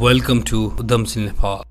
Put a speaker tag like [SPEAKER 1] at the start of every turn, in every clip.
[SPEAKER 1] Welcome to Udhamsil Nepal.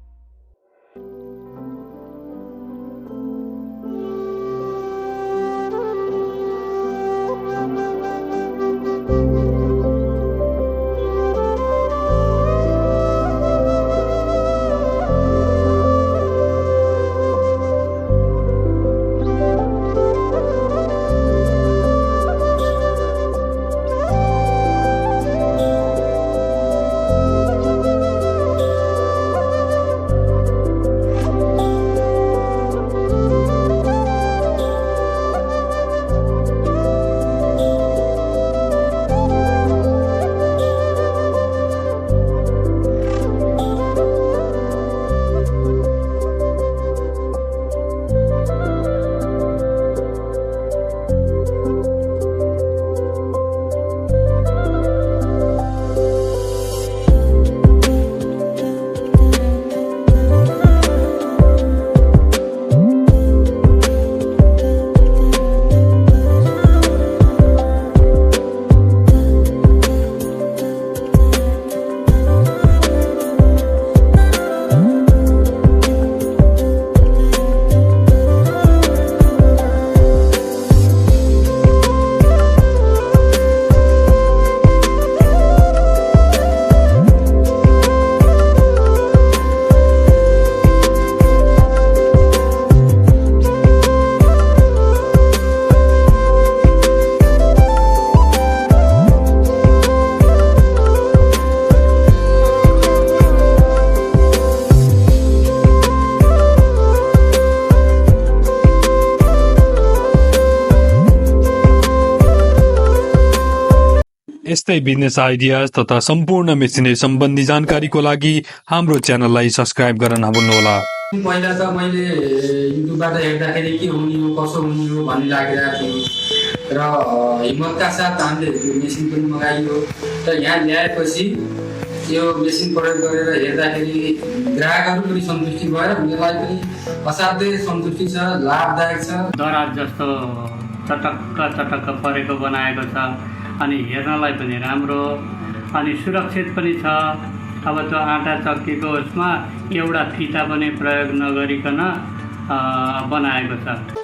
[SPEAKER 1] यस्तै business ideas तथा सम्पूर्ण मेसिनरी सम्बन्धी जानकारीको लागि हाम्रो च्यानललाई सब्स्क्राइब गर्न नभुल्नुहोला।
[SPEAKER 2] पहिला त मैले युट्युबबाट हेर्दाखेरि के हुने हो कसो हुने हो भन्ने लागिरहेको थियो र हिम्मतका साथ हामीले त्यो मेसिन पनि मगाइयो र यहाँ ल्याएपछि यो मेसिन प्रयोग गरेर हेर्दाखेरि ग्राहकहरू पनि सन्तुष्टि भएर मलाई पनि असाध्यै सन्तुष्टि छ, लाभदायक छ।
[SPEAKER 3] दराज जस्तो चटक्क परेको बनाएको छ अनि हेर्नलाई पनि राम्रो अनि सुरक्षित पनि छ। अब त्यो आँटा चक्कीको उसमा एउटा फिता पनि प्रयोग नगरिकन बनाएको छ।